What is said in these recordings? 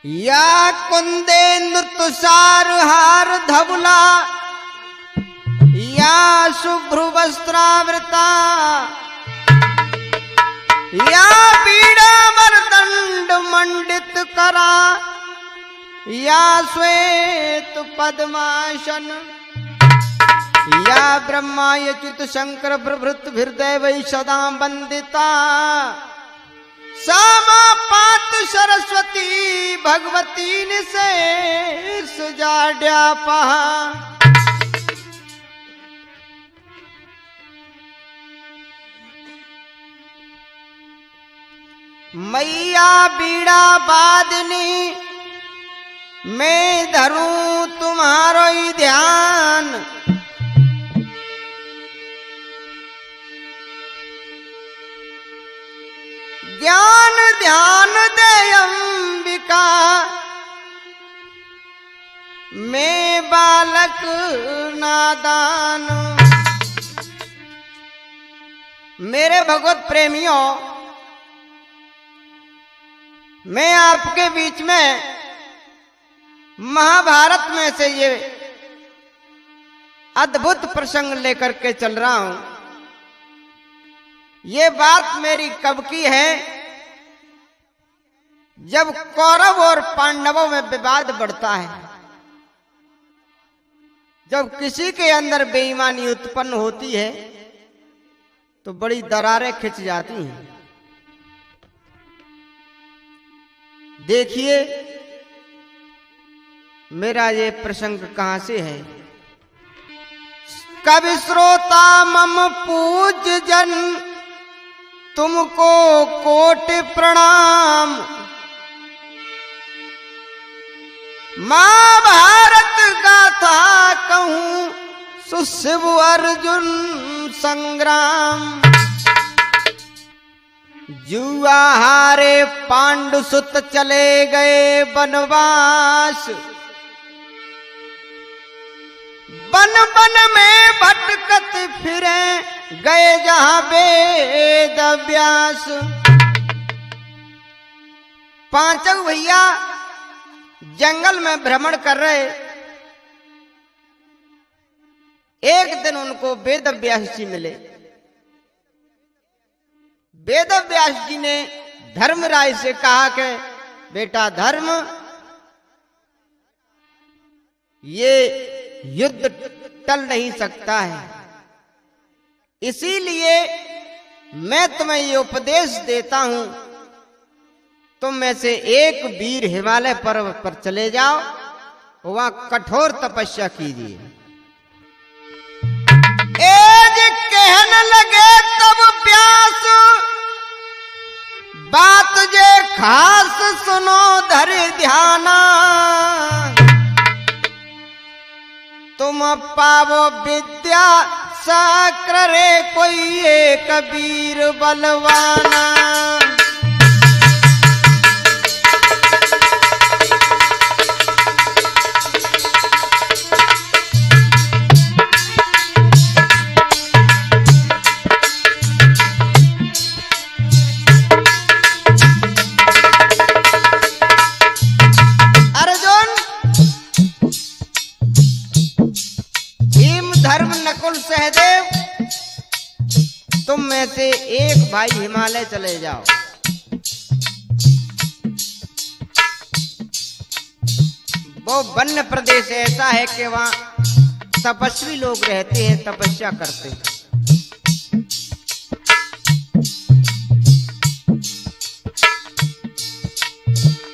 या कुंदेन्द्र तुषार हार धवला या शुभ्र वस्त्रावृता या पीड़ा मर्दंड मंडित करा या श्वेत पद्मासन या ब्रह्मा यच्युत शंकर प्रभृत हृदय वै सदा वंदिता सामा पात सरस्वती भगवती निशेष जाड्या पहा मैया बीड़ा बादनी मैं धरूं तुम्हारो ही ध्यान ज्ञान ध्यान दे अंबिका मैं बालक नादान। मेरे भगवत प्रेमियों, मैं आपके बीच में महाभारत में से ये अद्भुत प्रसंग लेकर के चल रहा हूं। ये बात मेरी कब की है, जब कौरव और पांडवों में विवाद बढ़ता है, जब किसी के अंदर बेईमानी उत्पन्न होती है तो बड़ी दरारें खिंच जाती हैं। देखिए मेरा ये प्रसंग कहां से है। कवि श्रोता मम पूज्य जन तुमको कोटि प्रणाम। महाभारत गाथा कहूं सुशिव अर्जुन संग्राम। जुआ हारे पांडु सुत चले गए वनवास। बन बन में भटकत फिरे गए जहां वेद व्यास। पांचों भैया जंगल में भ्रमण कर रहे। एक दिन उनको वेद व्यास जी मिले। वेद व्यास जी ने धर्मराज से कहा कि बेटा धर्म, ये युद्ध टल नहीं सकता है, इसीलिए मैं तुम्हें ये उपदेश देता हूं, तुम में से एक वीर हिमालय पर्वत पर चले जाओ, वहां कठोर तपस्या कीजिए। एज कहने लगे तब व्यास, बात जे खास सुनो धर ध्याना। तुम पावो विद्या सक्र रे कोई एक वीर बलवाना। सहदेव, तुम में से एक भाई हिमालय चले जाओ। वो वन्य प्रदेश ऐसा है कि वहां तपस्वी लोग रहते हैं, तपस्या करते हैं।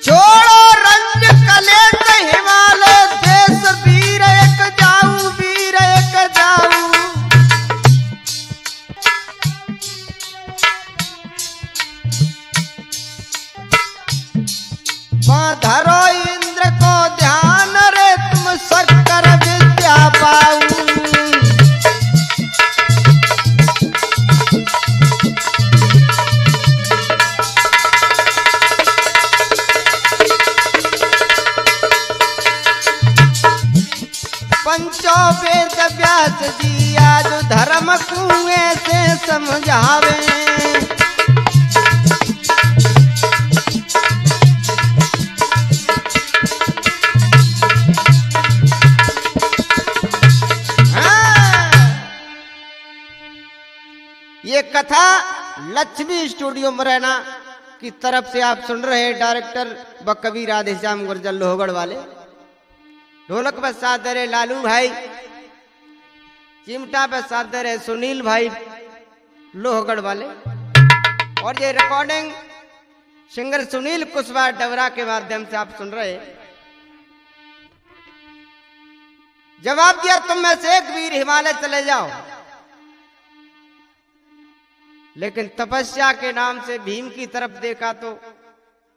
छोड़ो रंज कलेश हिमालय देश, वीर एक जाऊ वीर एक जाऊ। धरो इंद्र को ध्यान रे तुम सक्कर विद्या पाऊ। पंचो वेद व्यास जी आज धर्म कुएं से समझावे। ये कथा लक्ष्मी स्टूडियो मुरैना की तरफ से आप सुन रहे हैं। डायरेक्टर व कवि राधेश्याम गुर्जर लोहगढ़ वाले। ढोलक पर साथ दे रहे लालू भाई, चिमटा पर साथ दे रहे सुनील भाई लोहगढ़ वाले, और ये रिकॉर्डिंग सिंगर सुनील कुशवाहा डबरा के माध्यम से आप सुन रहे हैं। जवाब दिया तुम में से एक वीर हिमालय चले जाओ, लेकिन तपस्या के नाम से भीम की तरफ देखा तो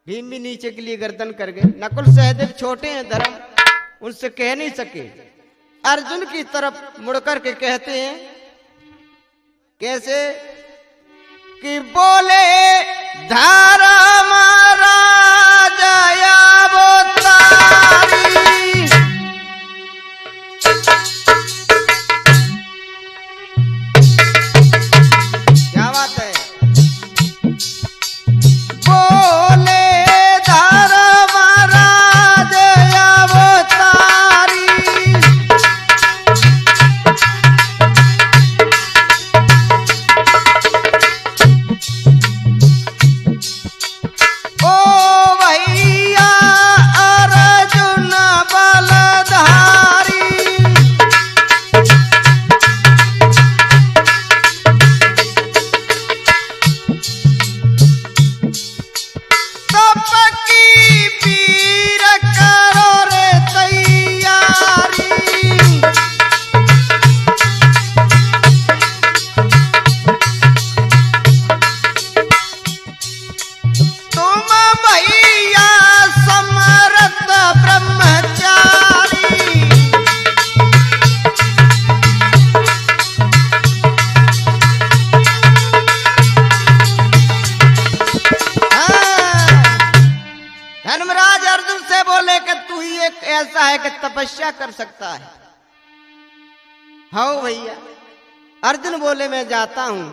भीम भी नीचे के लिए गर्दन कर गए। नकुल सहदेव छोटे हैं धर्म, उनसे कह नहीं सके। अर्जुन की तरफ मुड़कर के कहते हैं कैसे कि बोले धर्म राजा अवतारी, क्या बात है। बोले धर्म राजा अवतारी, ओ भैया अर्जुन बलधारी, सबकी पीर करो रे तैयारी, तुम भैया समर्थ ब्रह्मचारी, धर्मराज अर्जुन से बोले कि तू ही एक ऐसा है कि तपस्या कर सकता है। हाँ भैया। अर्जुन बोले मैं जाता हूं।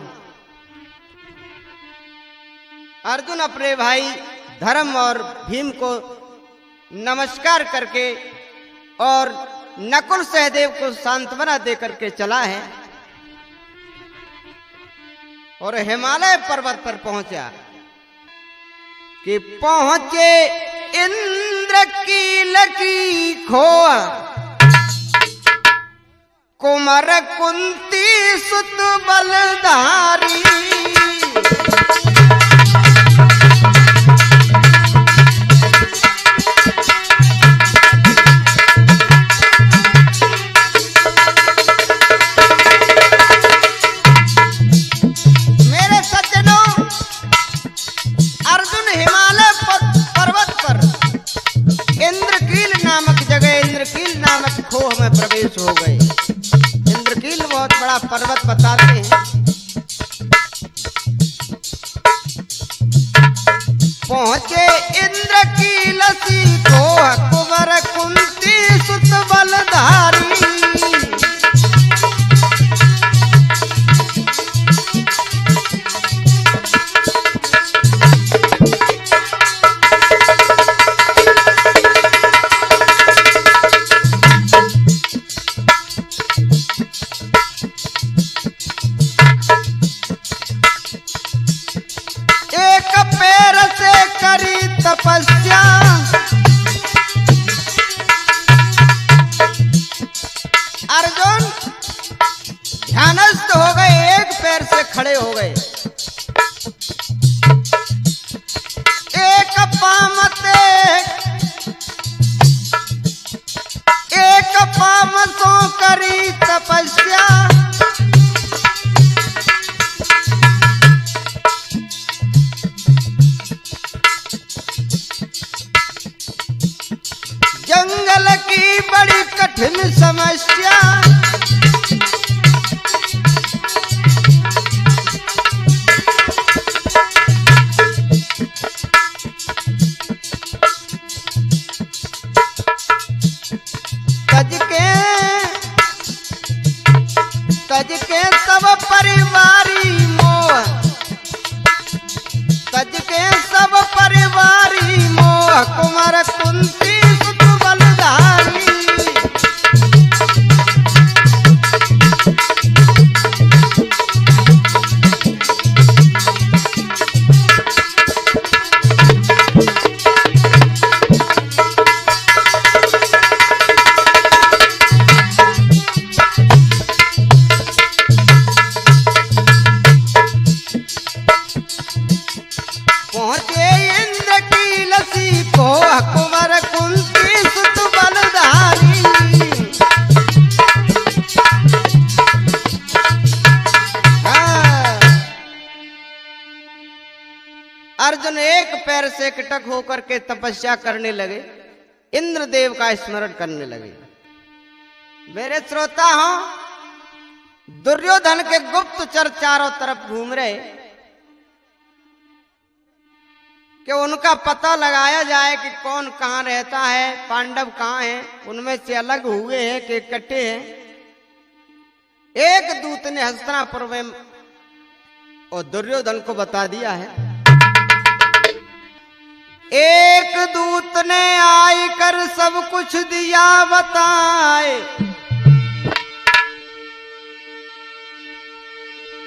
अर्जुन अपने भाई धर्म और भीम को नमस्कार करके और नकुल सहदेव को सांत्वना देकर के चला है और हिमालय पर्वत पर पहुंचा कि पहुंचे इंद्र की खोआ, कुमार कुंती सुत बलधारी, मेरे सज्जनों, अर्जुन हिमालय पर्वत पर इंद्रकील नामक जगह, इंद्रकील नामक खोह में प्रवेश हो गए। इंद्रकील बहुत बड़ा पर्वत बताते हैं। पहुंचे इंद्रकील सी खोह, कुंवर कुंती सुत बलधारी, एक पैर से करी तपस्या, अर्जुन ध्यानस्थ हो गए, एक पैर से खड़े हो गए। एक पाम सो करी तपस्या, जंगल की बड़ी कठिन समस्या, तज के सब परिवारी मोह, तज के सब परिवारी मोह, कुमार कुंती सुत बलधारी, अर्जुन एक पैर से एकटक होकर के तपस्या करने लगे, इंद्रदेव का स्मरण करने लगे। मेरे श्रोता हो, दुर्योधन के गुप्तचर चारों तरफ घूम रहे कि उनका पता लगाया जाए कि कौन कहां रहता है, पांडव कहां हैं, उनमें से अलग हुए हैं कि इकट्ठे हैं। एक दूत ने हस्तिनापुर में और दुर्योधन को बता दिया है। एक दूत ने आई कर सब कुछ दिया बताए,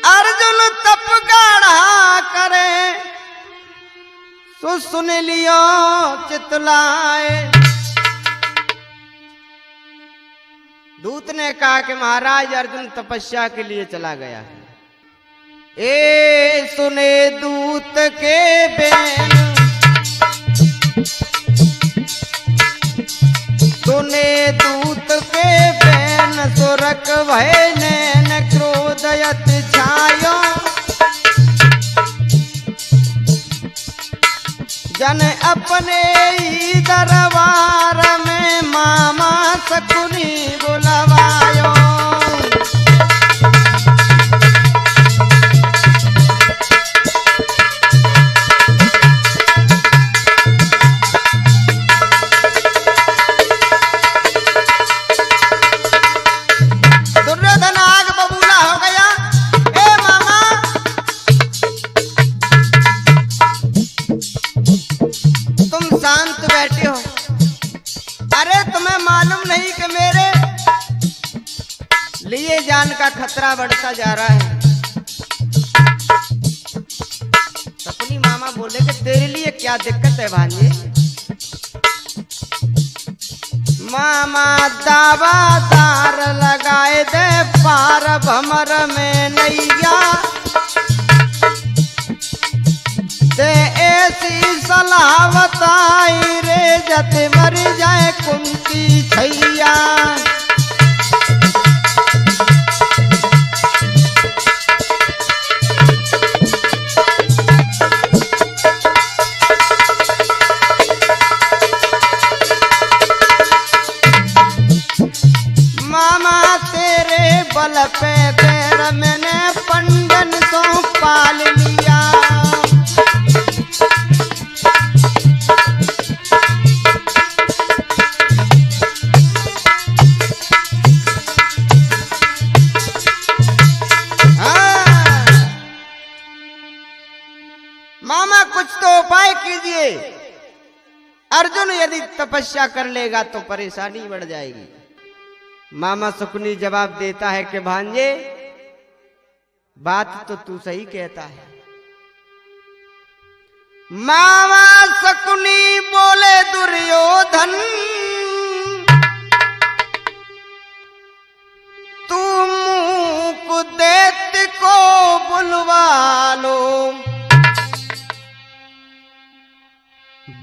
अर्जुन तप गाढ़ा करे, सो सुन लियो चितलाए। दूत ने कहा कि महाराज अर्जुन तपस्या के लिए चला गया है। ए सुने दूत के बैन, सुने दूत के बैन, सुरक भय नैन क्रोधयत छायो, जन अपने ही दरबार में मामा शकुनी बुलवायो। दुर्योधन आग बबूला हो गया। ए मामा, तुम शांत बैठे हो। अरे तुम्हें मालूम नहीं कि मेरे लिए जान का खतरा बढ़ता जा रहा है। सपनी मामा बोले कि तेरे लिए क्या दिक्कत है भांजे? मामा दावादार लगाए दे पार भमर में नैया, ते ऐसी सलाह बताई रे जत मर जाए कुंती छैया। मामा तेरे बल पे पैर मैंने पंडन तो पाल लिया, मामा कुछ तो उपाय कीजिए। अर्जुन यदि तपस्या कर लेगा तो परेशानी बढ़ जाएगी। मामा शकुनी जवाब देता है कि भांजे बात तो तू सही कहता है। मामा शकुनी बोले दुर्योधन, तू मुंह दैत्य को बुलवा लो,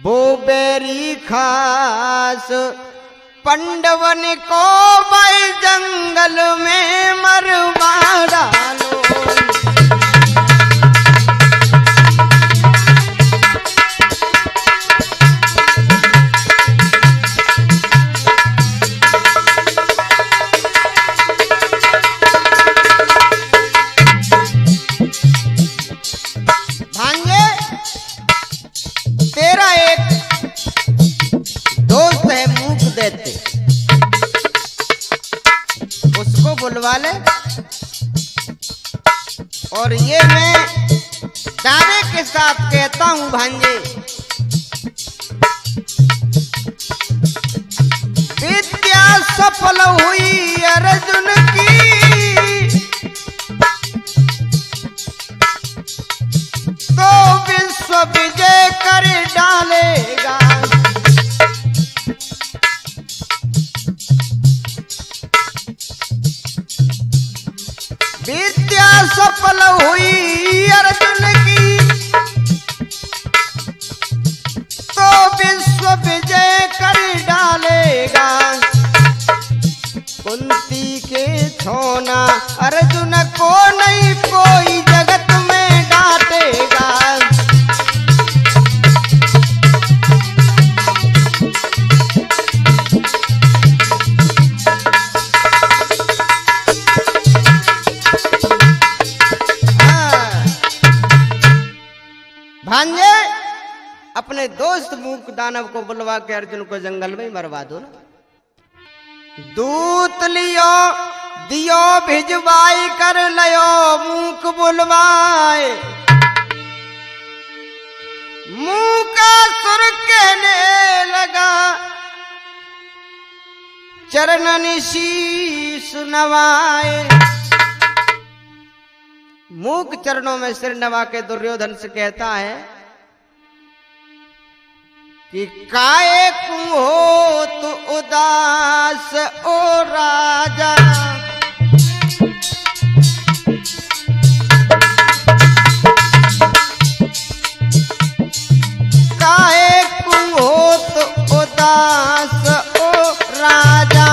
वो बेरी खास पंडवन को भाई जंगल में मरवा डालो। भांजे, तेरा एक दोस्त है मूक देते, उसको बुलवा ले। और ये मैं दावे के साथ कहता हूं भांजे, विद्या सफल हुई अर्जुन की, तो विश्व विजय कर डालेगा। विद्या सफल हुई अर्जुन की, तो विश्व विजय कर डालेगा। कुंती के छोना अर्जुन को नहीं कोई जगत में डांटेगा। भांजे अपने दोस्त मूक दानव को बुलवा के अर्जुन को जंगल में मरवा दो ना। दूत लियो दियो भिजवाई कर लयो मूक बुलवाए। मूका सुर कहने लगा चरणन शीश नवाए। मूक चरणों में सिर नवा के दुर्योधन से कहता है कि काहे को हो तो उदास ओ राजा। काहे को हो तो उदास ओ राजा।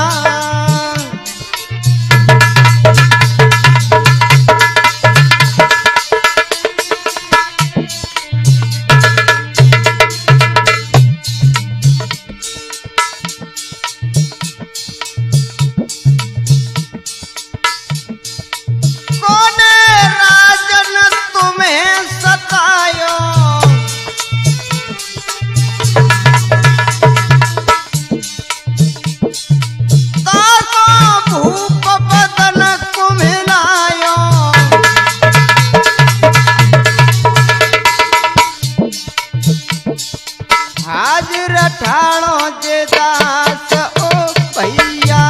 हाजिर ठाणो जे दास ओ भैया।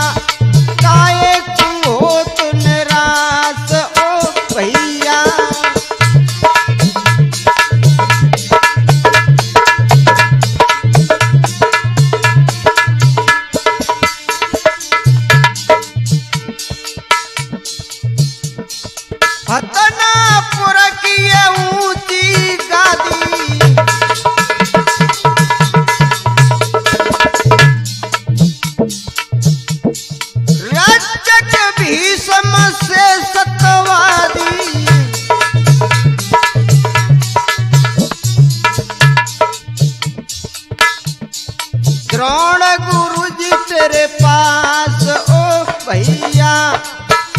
काहे को हो तू निराश ओ भैया। हतनापुर की ये ऊंची गादी। भीष्म से सत्यवादी। द्रोण गुरु जी तेरे पास ओ भैया।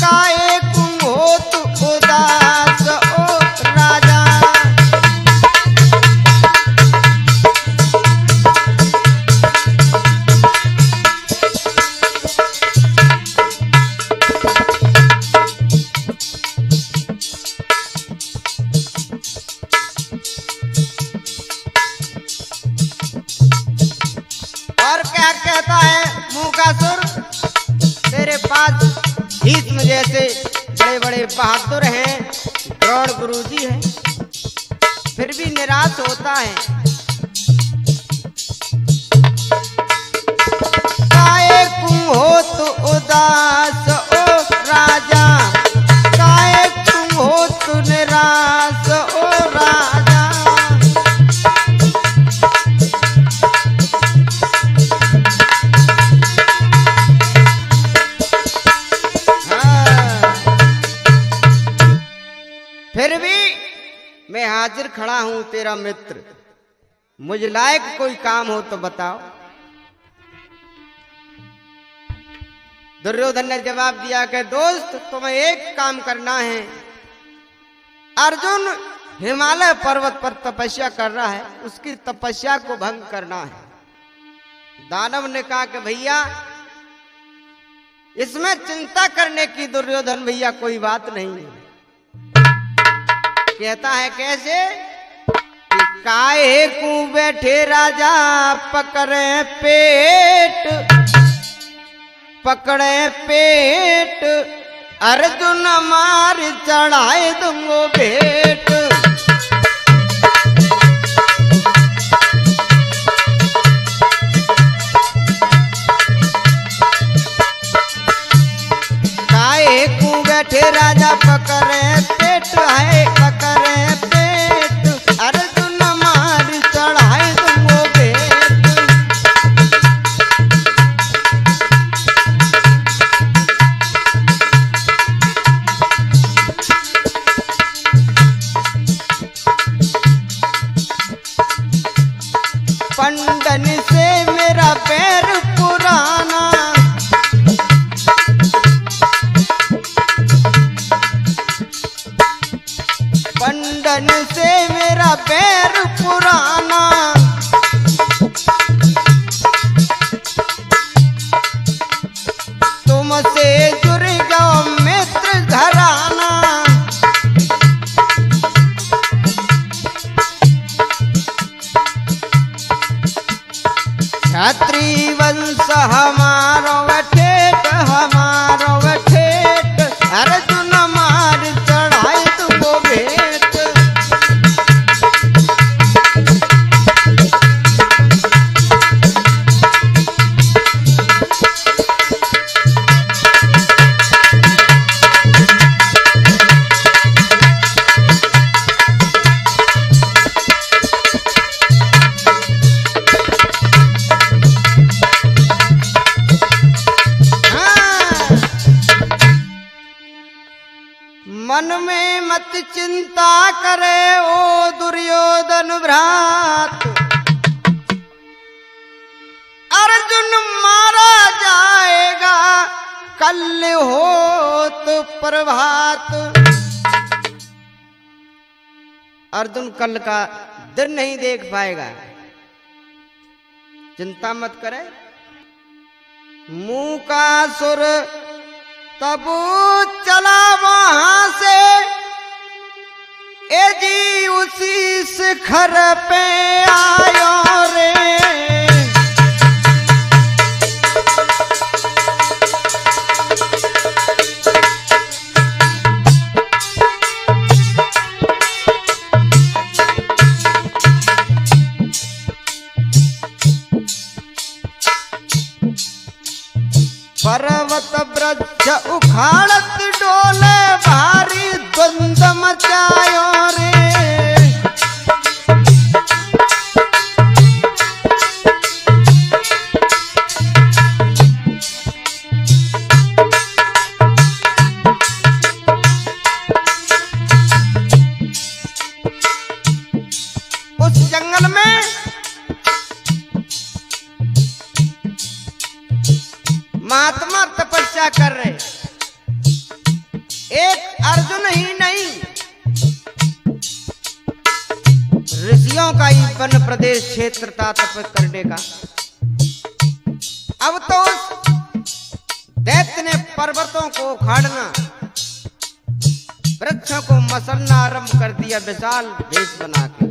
काहे को हो तू उदास ओ राजा। और क्या कहता है मूकासुर, तेरे पास भीष्म जैसे बड़े बड़े बहादुर हैं, द्रोण गुरुजी हैं, फिर भी निराश होता है। काहे को हो तो उदास ओ राजा। काहे को हो तो निराश ओ राजा। फिर भी मैं हाजिर खड़ा हूं तेरा मित्र। मुझ लायक कोई काम हो तो बताओ। दुर्योधन ने जवाब दिया कि दोस्त तुम्हें एक काम करना है। अर्जुन हिमालय पर्वत पर तपस्या कर रहा है, उसकी तपस्या को भंग करना है। दानव ने कहा कि भैया इसमें चिंता करने की दुर्योधन भैया कोई बात नहीं है। कहता है कैसे कि काहे को बैठे राजा पकड़े पेट। पकड़े पेट अर्जुन मार चढ़ाए दूंगो भेंट। काहे को बैठे राजा पकड़े पेट है। पकड़े पेट अर्जुन मार चढ़ाए दूंगो भेंट। पंडन से मेरा पैर पुराना। पंडन से मेरा बैर पुराना, तुमसे जुड़ गया मित्र घराना। क्षत्रिय वंश हमारो ठेठ, हमारो ठेठ, अर्जुन मार चढ़ाई तुमको भेंट। मन में मत चिंता करे ओ दुर्योधन भ्रात, अर्जुन मारा जाएगा कल होत प्रभात। अर्जुन कल का दिन नहीं देख पाएगा, चिंता मत करे। मुंह का सुर तब चला वहां से, ए जी उसी शिखर पे आयो रे। पर्वत वृक्ष उखाड़त डोले, भारी द्वंद मचायो रे। उस जंगल में महात्मा तपस्या कर रहे, एक अर्जुन ही नहीं, ऋषियों का ही वन प्रदेश क्षेत्र था तप करने का। अब तो दैत्य ने पर्वतों को उखाड़ना, वृक्षों को मसलना आरंभ कर दिया विशाल भेष बना के।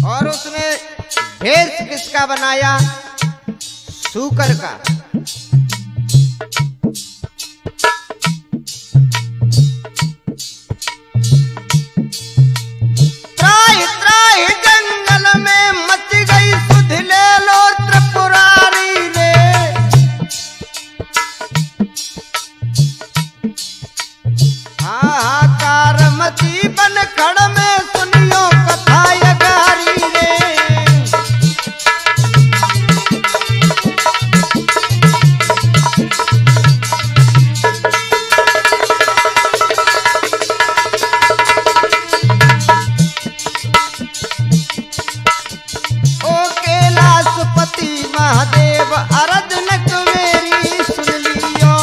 और उसने भेष किसका बनाया? सूकर का। त्राहि त्राहि जंगल में मच गई सुध, ले लो त्रिपुरारी रे। हाहाकार मची बन खड़ में, सुनियो कथा यगारी रे। महादेव अरदनक मेरी सुन लियो।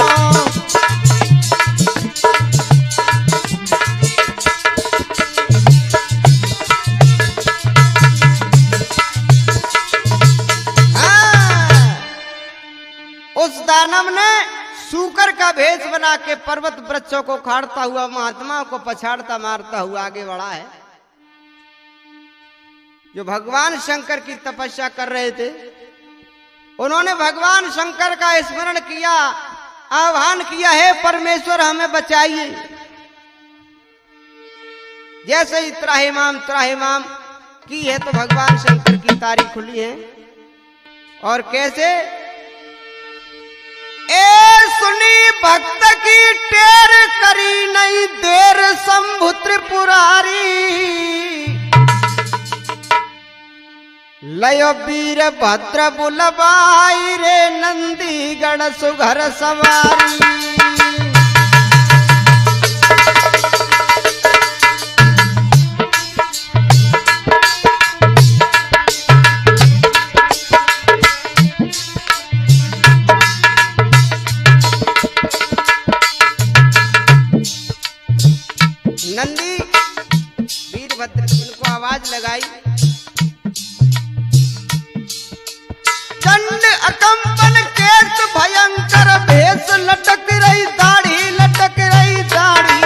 उस दानव ने सूकर का भेष बना के पर्वत वृक्षों को खाड़ता हुआ महात्माओं को पछाड़ता मारता हुआ आगे बढ़ा है। जो भगवान शंकर की तपस्या कर रहे थे, उन्होंने भगवान शंकर का स्मरण किया, आह्वान किया, है परमेश्वर हमें बचाइए। जैसे ही त्राहिमाम की है तो भगवान शंकर की तारीख खुली है। और कैसे? ए सुनी भक्त की टेर, करी नहीं देर शंभु त्रिपुरारी। लयो वीर भद्र बुलबाई रे, नंदीगढ़ सुघर सवारी। नंदी वीरभद्र इनको आवाज लगाई, चंड अकंपन केस भयंकर भेष, लटक रही दाढ़ी, लटक रही दाढ़ी,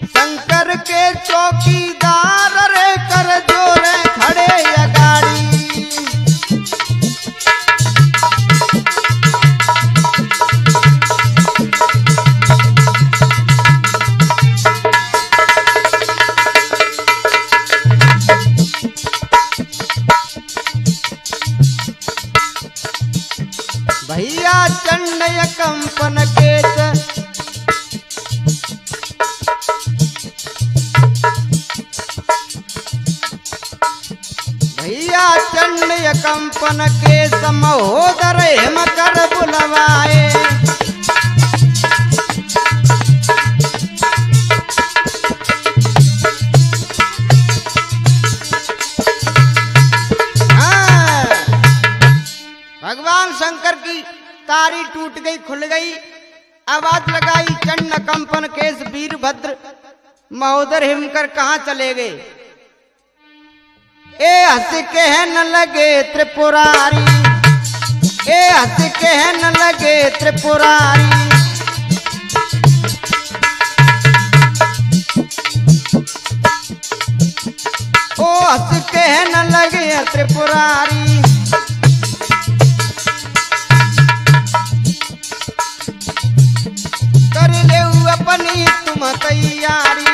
शंकर के चौकीदार रे कर जोरे खड़े अगाड़ी। भैया चंड कंपन केस, भैया चंड कंपन केस, महोदर हिम कर बुलवाए। भगवान शंकर की तारी टूट गई, खुल गई, आवाज लगाई, चंड कंपन केस वीरभद्र महोदर हिमकर कहाँ चले गए। ए हंस के न लगे त्रिपुरारी, ए हंस के न लगे त्रिपुरारी, ओ हंस के न लगे त्रिपुरारी। कर ले अपनी तुम तैयारी,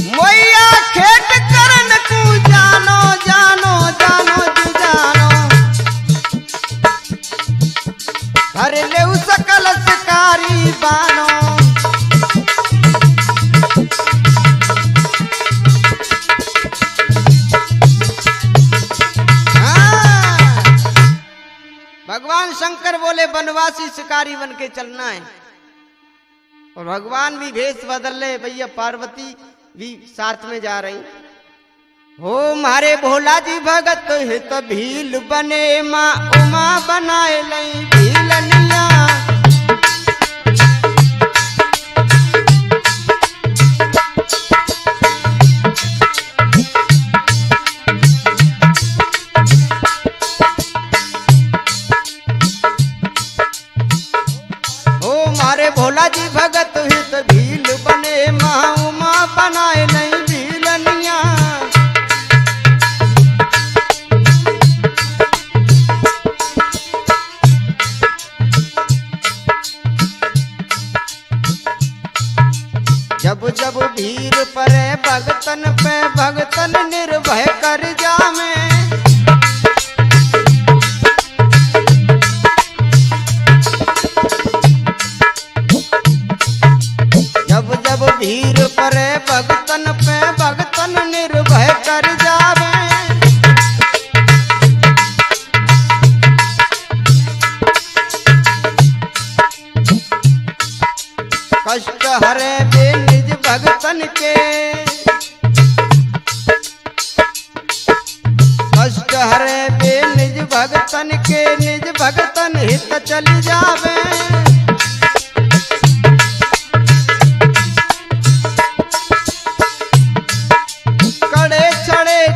मोया खेत करन तू जानो जानो जानो तू जानो, कर ले सकल शिकारी बानो। भगवान शंकर बोले वनवासी शिकारी बन के चलना है, और भगवान भी भेष बदल ले, भैया पार्वती भी साथ में जा रही। हो मारे भोला जी भगत है तो भील बने, माँ उमा बनाए लई भीलनिया। भोला जी भगत हित भील बने, माँ उमा बनाए नहीं भीलनिया। जब जब भीर परे भगतन पे, भगतन निर्भय कर जामे। जब जब भीर परे भगतन पे, भगतन निर्भय कर जावे। कष्ट हरे बे निज भगतन के, कष्ट हरे बे निज भगतन के, निज भगतन हित चली जावे।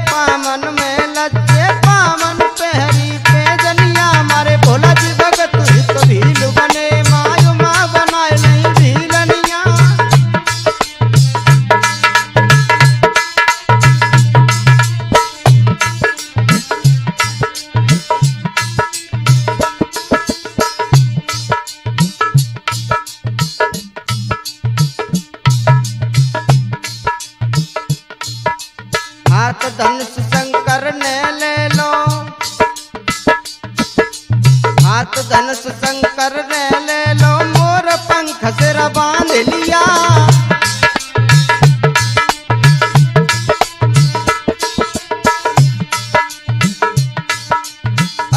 पामन में लज्जे पामन पहरी पे जनिया, मारे भोला जी भगत हित भील बने, मायू माँ बनाए नहीं भीलनिया। हाथ धनुष शंकर ने ले लो, हाथ धनुष शंकर ने ले लो, मोर पंख सिर बांध लिया।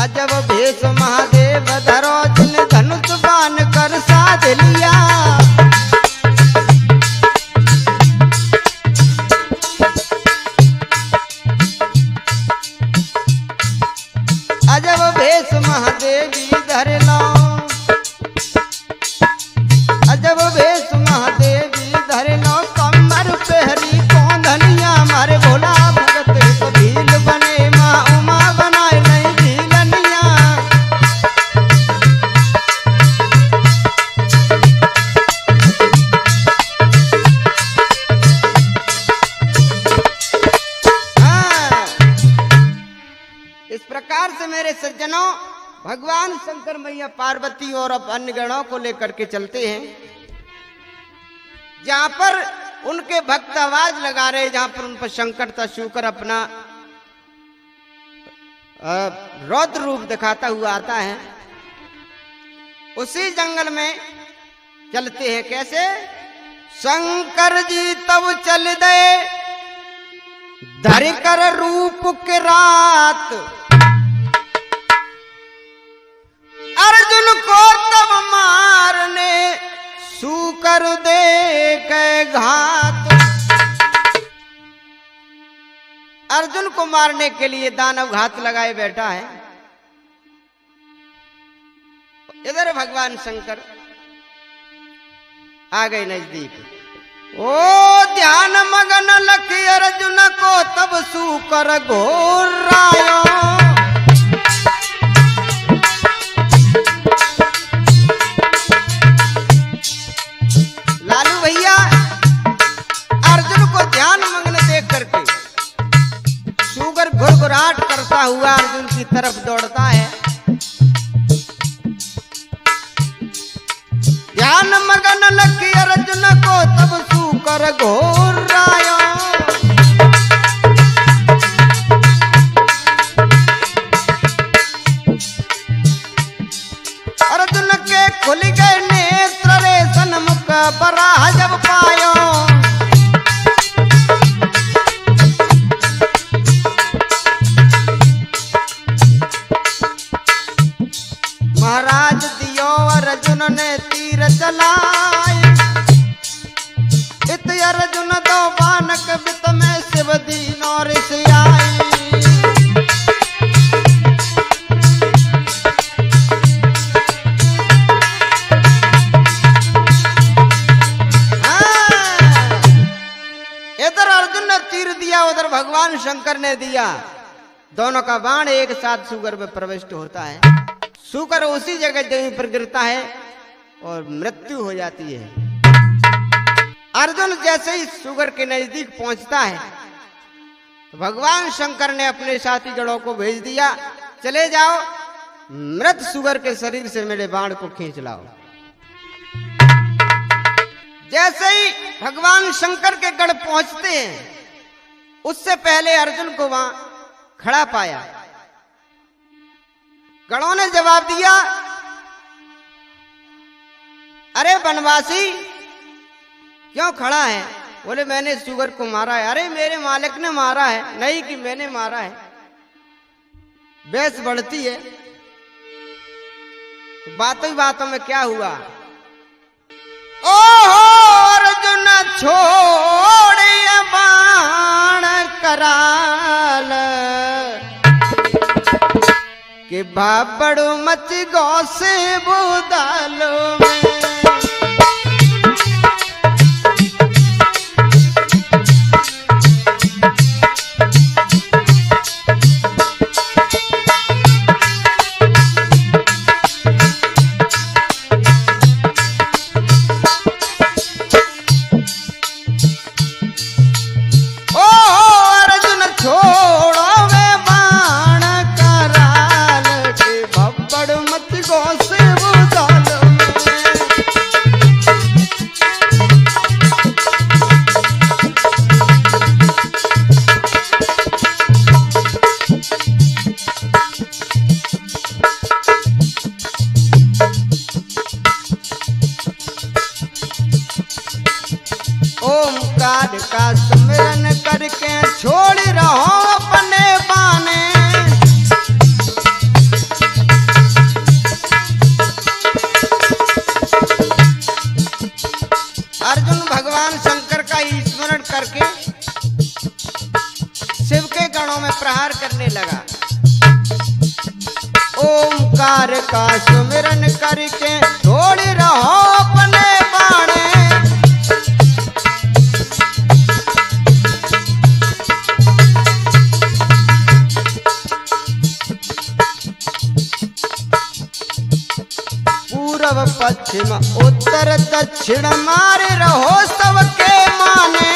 अजब भेष महादेव धरो, जिन धनुष बाण कर साध लिया। से मेरे सज्जनों भगवान शंकर मैया पार्वती और अन्य गणों को लेकर के चलते हैं, जहां पर उनके भक्त आवाज लगा रहे, जहां पर उन पर शंकर था शुकर अपना रौद्र रूप दिखाता हुआ आता है। उसी जंगल में चलते हैं। कैसे? शंकर जी तब चल दे धर कर रूप के रात, अर्जुन को तब मारने सूकर दे के घात। अर्जुन को मारने के लिए दानव घात लगाए बैठा है। इधर भगवान शंकर आ गए नजदीक। ओ ध्यान मगन लखी अर्जुन को तब सूकर घोरायो, लालू भैया अर्जुन को ध्यान मग्न देख करके सूकर घुरघुराहट करता हुआ अर्जुन की तरफ दौड़ता है। ध्यान मगन लखी अर्जुन को तब सूकर घोरायो, अर्जुन के खुल गए नेत्र रे सन्मुख बराह जब पायो, महाराज दियो अर्जुन ने तीर चलाए, इत अर्जुन दो बानक बित में शिव दीनो ऋष आई। इधर अर्जुन ने तीर दिया, उधर भगवान शंकर ने दिया। दोनों का बाण एक साथ सूकर में प्रविष्ट होता है। सूकर उसी जगह जमीन पर गिरता है और मृत्यु हो जाती है। अर्जुन जैसे ही सूकर के नजदीक पहुंचता है तो भगवान शंकर ने अपने साथी गणों को भेज दिया, चले जाओ मृत सूकर के शरीर से मेरे बाण को खींच लाओ। जैसे ही भगवान शंकर के गढ़ पहुंचते हैं, उससे पहले अर्जुन को वहां खड़ा पाया। गणों ने जवाब दिया, अरे वनवासी क्यों खड़ा है? बोले मैंने सूकर को मारा है। अरे मेरे मालिक ने मारा है। नहीं कि मैंने मारा है। बहस बढ़ती है। तो बातों ही बातों में क्या हुआ? ओहो अर्जुन छोड़िए बाण कराल, कि बाबड़ो मच गौ से बुदालो में। ओमकार का सुमिरन करके छोड़ रहो अपने बाने, अर्जुन भगवान शंकर का स्मरण करके शिव के गणों में प्रहार करने लगा। ओमकार का सुमिरन करके छोड़ रहो अपने बाणे, पूर्व पश्चिम उत्तर दक्षिण मारे रहो सबके माने।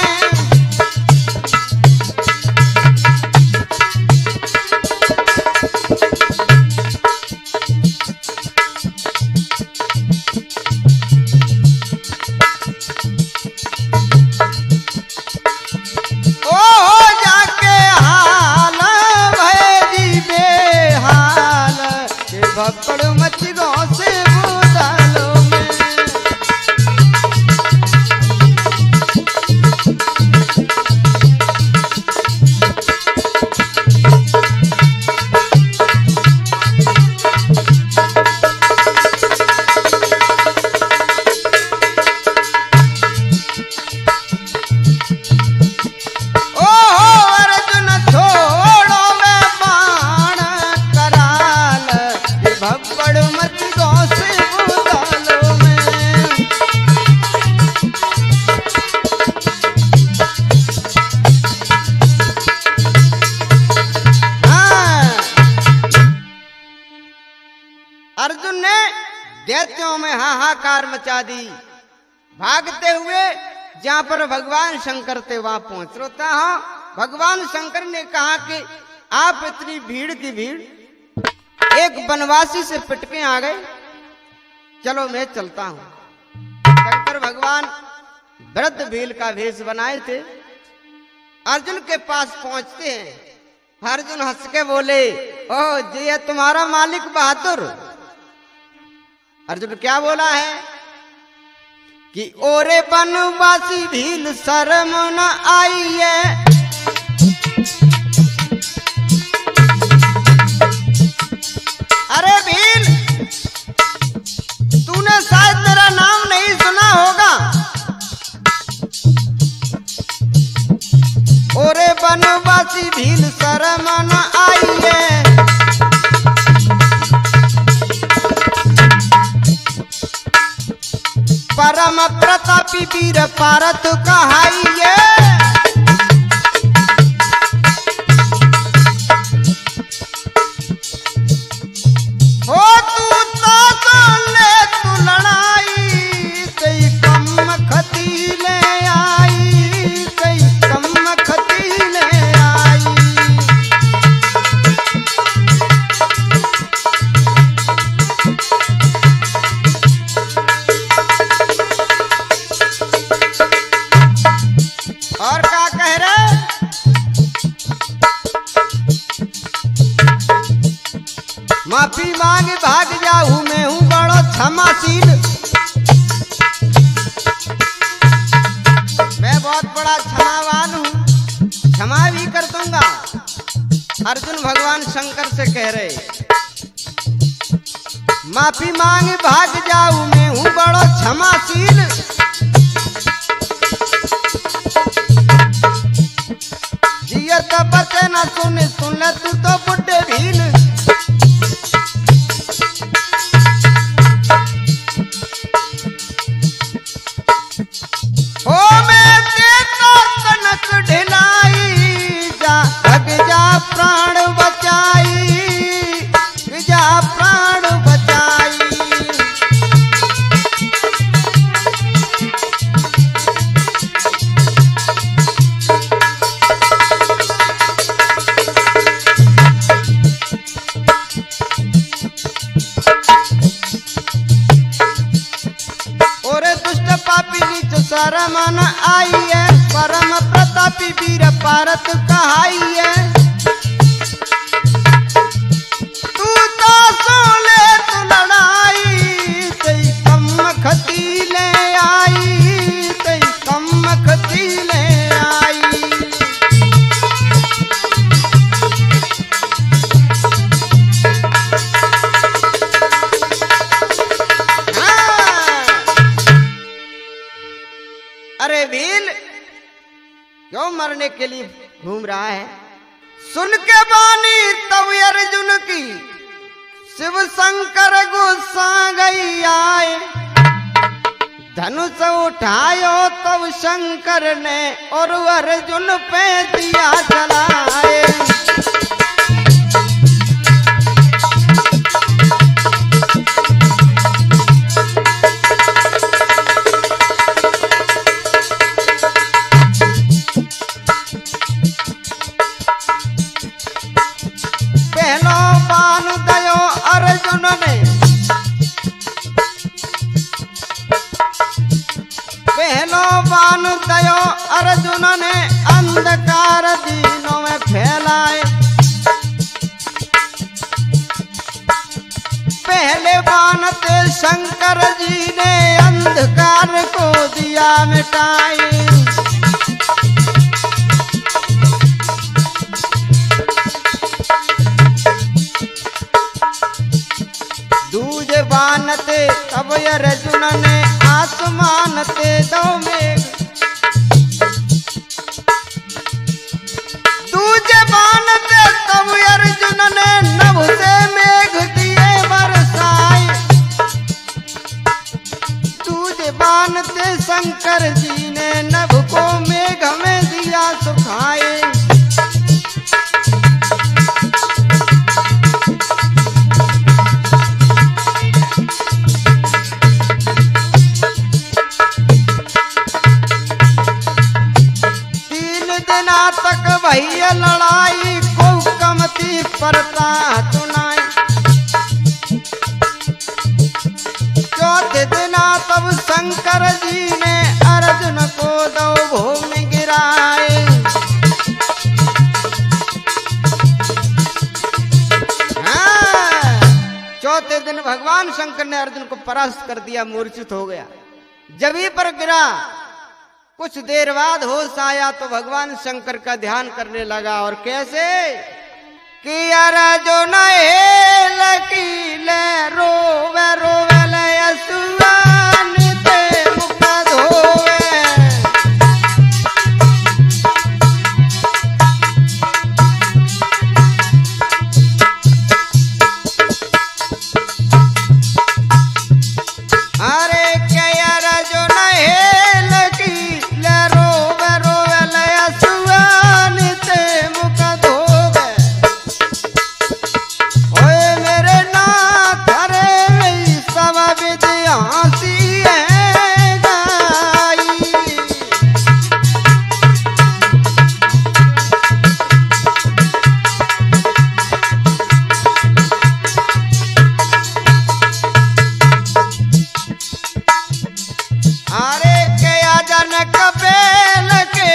अर्जुन ने दैत्यों में हाहाकार मचा दी। भागते हुए जहां पर भगवान शंकर थे वहां पहुंच रोता हूं। भगवान शंकर ने कहा कि आप इतनी भीड़ की भीड़ एक वनवासी से पिटके आ गए, चलो मैं चलता हूं। शंकर भगवान वृद्ध भील का वेश बनाए थे। अर्जुन के पास पहुंचते हैं। अर्जुन हंस के बोले, ओ जी है तुम्हारा मालिक बहादुर। अर्जुन क्या बोला है कि ओरे वनवासी भील शर्म न आई है। अरे भील, तूने शायद मेरा नाम नहीं सुना होगा। ओरे वनवासी भील शर्म न आई है। परम प्रतापी वीर पारत कहाइए। हो तू तो सुन ले तू लड़ाई, सही कम खती ले आई, सही कम खती ले आई। और क्या कह रहे, माफी मांग भाग जाऊं मैं हूं बड़ा क्षमाशील। मैं बहुत बड़ा क्षमावान हूं, क्षमा भी कर दूंगा। अर्जुन भगवान शंकर से कह रहे, माफी मांग भाग जाऊं मैं हूं बड़ा क्षमाशील। जियत बचे न सुन ले तू तो बुड्ढे भील। हो मैं तेरा कनक ढिलाई, जा भग जा प्राण बचाई, जा प्राण बचाई। शर्म न आई है, परम प्रतापी वीर पारत कहाइए। तू तो सुन ले तू लड़ाई, सही कम खती ले आई, सही कम खती ले आई। अरे भील, क्यों मरने के लिए घूम रहा है? सुन के बानी तब अर्जुन की शिव शंकर गुस्सा गई आए। धनुष उठायो तब शंकर ने और अर्जुन पे दिया जलाए। पहलो बाण दयो अर्जुन ने, पहलो बाण दयो अर्जुन ने अंधकार दीनों में फैलाए। पहले बाण ते शंकर जी ने अंधकार को दिया मिटाए। दूजे बाण ते तब अर्जुन ने आसमान ते दो मेघ। दूजे बाण ते तब अर्जुन ने नभ से मेघ दिए बरसाए। दूजे बाण ते शंकर जी ने नभ को मेघ में दिया सुखाए। तक भैया लड़ाई को कमती परता तुनाई। चौथे दिना तब शंकर जी ने अर्जुन को दो भूमि गिराए। चौथे दिन भगवान शंकर ने अर्जुन को परास्त कर दिया, मूर्छित हो गया। जभी पर गिरा, कुछ देर बाद होश आया तो भगवान शंकर का ध्यान करने लगा। और कैसे कि अर्जुन लकीले रोवे रोवे ले असुआन ते मुख धोवे। अरे क्या अर्जुन लकीले रोवे रोवे ले असुआन ते मुख धोवे। ओए मेरे नाथ रे सब विद्यासी है गाई। अरे क्या जनक बेल के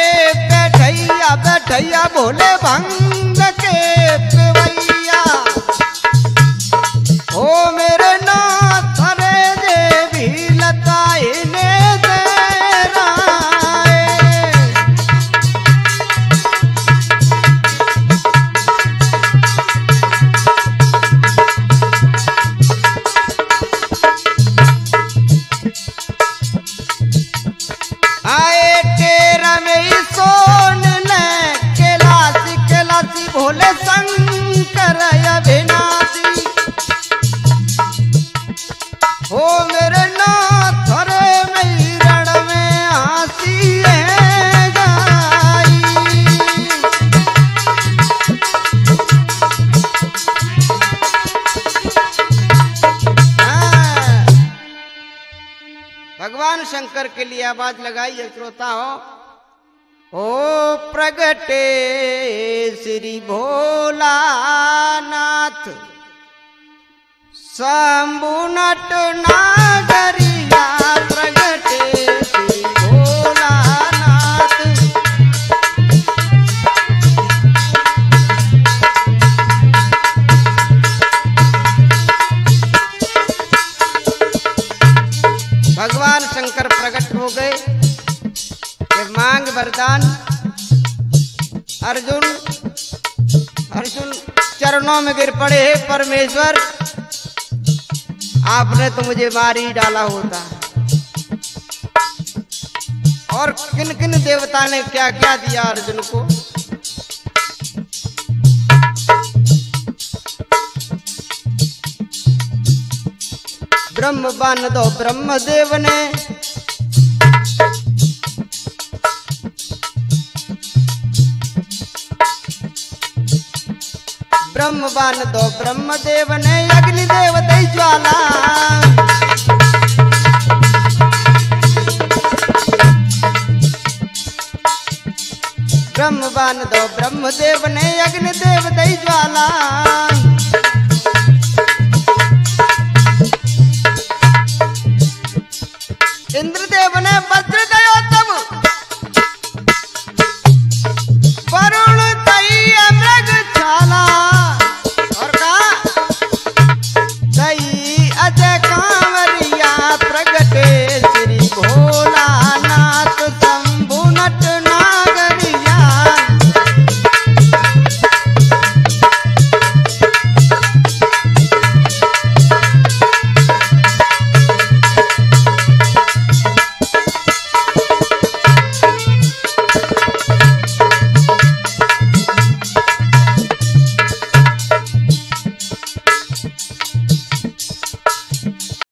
बैठैया बैठैया भोले भंग के पिवैया। ओ मेरे नाथ रे देवी लता इन्हें तेराए। आए तेरा में सोन ने कैलाशी कैलाशी भोले शंकर अविनाशी। हो मेरे नाथ रे मई रण में आसी है गाई। भगवान शंकर के लिए आवाज लगाई है श्रोता हो। ओ प्रगटे श्री भोलानाथ शंभु नट नागरिया। प्रगटे श्री भोलानाथ। भगवान शंकर प्रकट हो गए कि मांग वरदान। अर्जुन चरणों में गिर पड़े, हे परमेश्वर आपने तो मुझे मार ही डाला होता। और किन किन देवता ने क्या क्या दिया अर्जुन को। ब्रह्म बान दो ब्रह्मदेव ने, ब्रह्म बान दो ब्रह्मदेव ने अग्निदेव दई ज्वाला। ब्रह्म बान दो ब्रह्मदेव ने अग्निदेव दई ज्वाला।